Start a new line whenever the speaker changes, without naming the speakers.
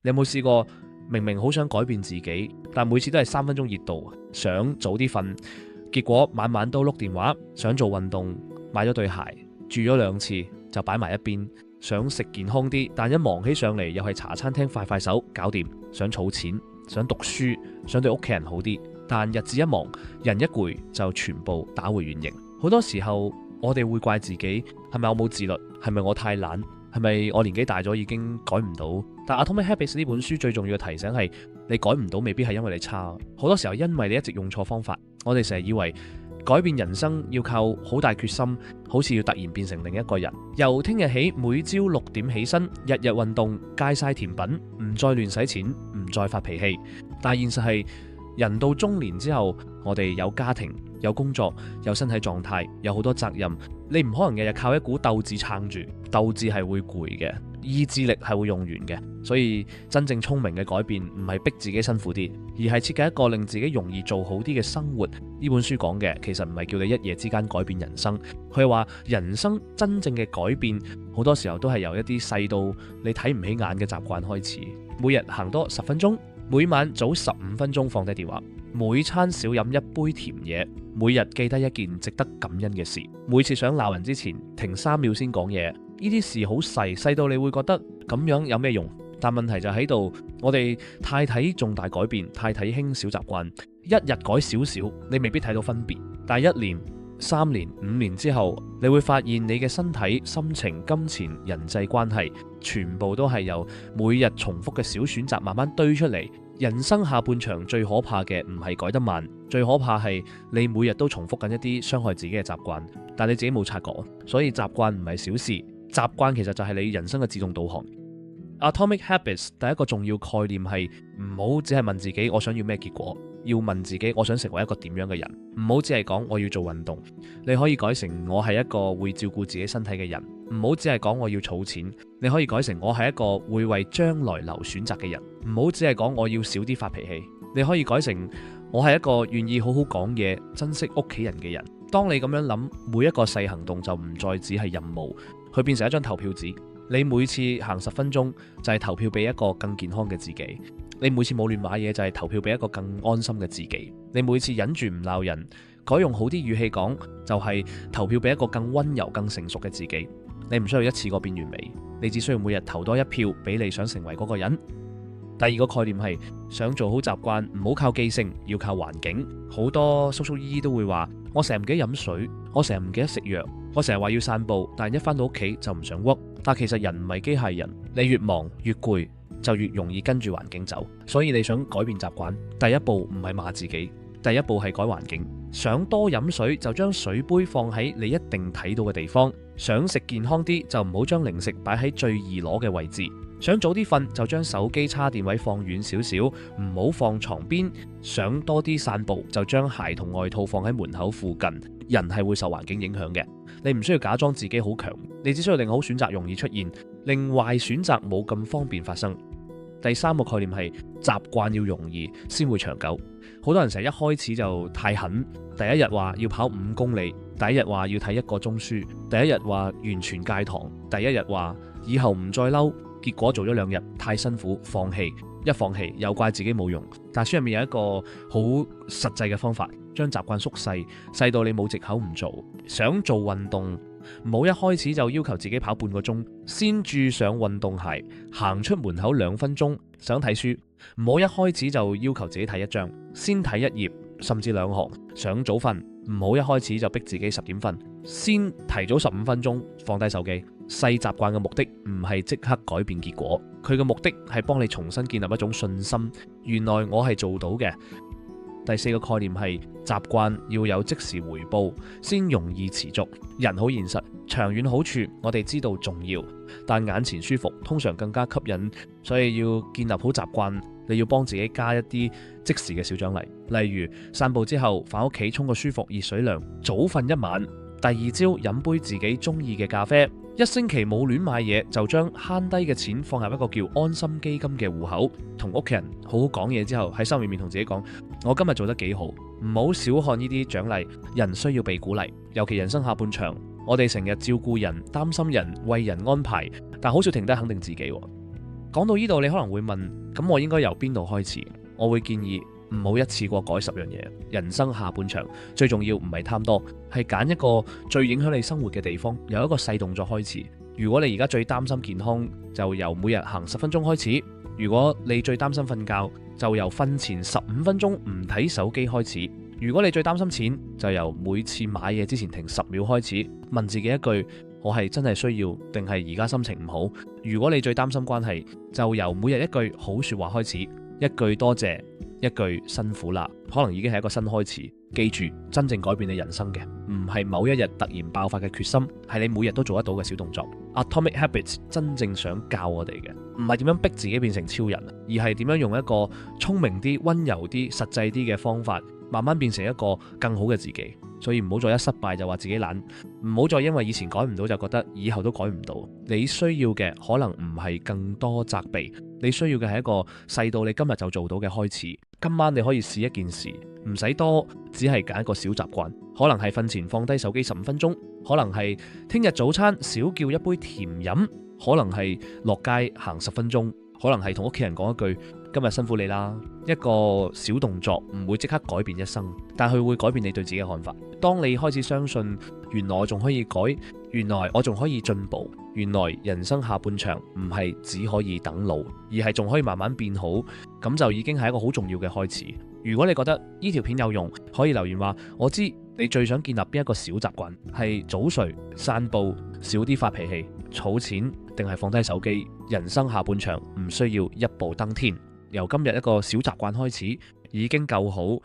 你有冇試過明明好想改變自己，但每次都係3分鐘熱度，想早啲瞓，結果晚晚都碌電話，想做運動，買咗對鞋，住咗2次就擺埋一邊，想食健康啲，但一忙起上嚟又係茶餐廳快手搞掂，想儲錢，想讀書，想對屋企人好啲，但日子一忙，人一攰就全部打回原形。好多時候我哋會怪自己，係咪我冇自律？係咪我太懶？係咪我年紀大咗已經改唔到？但 Atomic Habits 呢本書最重要嘅提醒係，你改唔到未必係因為你差，好多時候因為你一直用錯方法。我哋成日以為改變人生要靠好大決心，好似要突然變成另一個人。由聽日起每朝6點起身，日日運動，戒晒甜品，唔再亂使錢，唔再發脾氣。但現實係人到中年之後，我哋有家庭、有工作、有身體狀態，有好多責任。你唔可能日日靠一股鬥志撐住，鬥志係會攰嘅，意志力係會用完嘅。所以真正聰明嘅改變唔係逼自己辛苦啲，而係設計一個令自己容易做好啲嘅生活。呢本書講嘅其實唔係叫你一夜之間改變人生，佢係話人生真正嘅改變好多時候都係由一啲細到你睇唔起眼嘅習慣開始。每日行多10分鐘，每晚早15分鐘放低電話，每餐少飲一杯甜嘢，每日記得一件值得感恩嘅事，每次想鬧人之前停3秒先講嘢。呢啲事好細，細到你會覺得咁樣有咩用？但問題就喺度，我哋太睇重大改變，太睇輕小習慣，一日改少少，你未必睇到分別。但係1年、3年、5年之後，你會發現你嘅身體、心情、金錢、人際關係，全部都係由每日重複嘅小選擇慢慢堆出嚟。人生下半場最可怕嘅唔係改得慢，最可怕係你每日都重複緊一啲傷害自己嘅習慣，但你自己冇察覺。所以習慣唔係小事，習慣其實就係你人生嘅自動導航。Atomic Habits 第一個重要概念係唔好只係問自己我想要咩結果，要問自己我想成為一個點樣嘅人。唔好只係講我要做運動，你可以改成我係一個會照顧自己身體嘅人。唔好只係講我要儲錢，你可以改成我係一個會為將來留選擇嘅人。唔好只係講我要少啲發脾氣，你可以改成我係一個願意好好講嘢、珍惜屋企人嘅人。當你咁樣諗，每一個細行動就唔再只係任務，佢變成一張投票紙。你每次行10分鐘就係投票俾一個更健康嘅自己，你每次冇亂買嘢就係投票俾一個更安心嘅自己，你每次忍住唔鬧人，改用好啲語氣講，就係投票俾一個更溫柔、更成熟嘅自己。你唔需要一次過變完美，你只需要每日投多1票俾你想成為嗰個人。第二個概念係想做好習慣，唔好靠記性，要靠環境。好多叔叔姨姨都會話，我成日唔記得飲水，我成日唔記得食藥，我成日話要散步，但一返到屋企就唔想喐。但其實人唔係機械人，你越忙越攰，就越容易跟住環境走。所以你想改變習慣，第一步唔係罵自己，第一步係改環境。想多飲水就將水杯放喺你一定睇到嘅地方，想食健康啲就唔好將零食擺喺最易攞嘅位置。想早啲瞓就將手機叉電位放遠少少，唔好放床邊。想多啲散步就將鞋同外套放喺門口附近。人係會受環境影響嘅，你唔需要假裝自己好強，你只需要令好選擇容易出現，令壞選擇冇咁方便發生。第三個概念係習慣要容易先會長久。好多人成日一開始就太狠，第一日話要跑5公里，第一日話要睇1個鐘書，第一日話完全戒糖，第一日話以後唔再嬲，結果做咗2日太辛苦放棄，一放棄又怪自己冇用。但書入面有一個好實際嘅方法，將習慣縮細，細到你冇藉口唔做。想做運動，唔好一開始就要求自己跑半個鐘，先注上運動鞋，行出門口2分鐘。想睇書，唔好一開始就要求自己睇1章，先睇1頁甚至2行。想早瞓，唔好一開始就逼自己10點瞓，先提早15分鐘，放低手機。細習慣嘅目的唔係即刻改變結果，佢嘅目的係幫你重新建立一種信心，原來我係做到嘅。第四個概念係習慣要有即時回報先容易持續。人好現實，長遠好處我哋知道重要，但眼前舒服通常更加吸引，所以要建立好習慣，你要幫自己加一啲即時嘅小獎勵，例如散步之後返屋企沖個舒服熱水涼，早瞓1晚，第2朝飲杯自己中意嘅咖啡。1星期冇亂買嘢，就將慳低嘅錢放入一個叫安心基金嘅戶口，同屋企人好好講嘢之後，喺心裏面同自己講，我今日做得幾好。唔好小看呢啲獎勵，人需要被鼓勵，尤其人生下半場，我哋成日照顧人、擔心人、為人安排，但好少停低肯定自己。講到呢度，你可能會問，咁我應該由邊度開始？我會建議唔好一次過改10樣嘢。人生下半場最重要唔係貪多，係揀一個最影響你生活嘅地方，由一個細動作開始。如果你而家最擔心健康，就由每日行10分鐘開始；如果你最擔心瞓覺，就由瞓前15分鐘唔睇手機開始；如果你最擔心錢，就由每次買嘢之前停10秒開始，問自己一句：我係真係需要定係而家心情唔好？如果你最擔心關係，就由每日一句好說話開始，一句多謝，一句辛苦啦，可能已經係一個新開始。記住，真正改變你人生嘅唔係某一日突然爆發嘅決心，係你每日都做得到嘅小動作。Atomic Habits 真正想教我哋嘅唔係點樣逼自己變成超人，而係點樣用一個聰明啲、溫柔啲、實際啲嘅方法，慢慢變成一個更好嘅自己。所以唔好再一失敗就話自己懶，唔好再因為以前改唔到就覺得以後都改唔到。你需要嘅可能唔係更多責備，你需要嘅係一個細到你今日就做到嘅開始。今晚你可以試一件事，唔使多，只係揀一個小習慣，可能係瞓前放低手機15分鐘，可能係聽日早餐少叫一杯甜飲，可能係落街行10分鐘，可能係同屋企人講一句今日辛苦你啦。一個小動作唔會即刻改變一生，但佢會改變你對自己嘅看法。當你開始相信原來我仲可以改，原來我仲可以進步，原來人生下半場唔係只可以等老，而係仲可以慢慢變好，咁就已經係一個好重要嘅開始。如果你覺得呢條片有用，可以留言話我知你最想建立邊一個小習慣，係早睡、散步、少啲發脾氣、儲錢，定係放低手機。人生下半場唔需要一步登天，由今日一個小習慣開始已經夠好。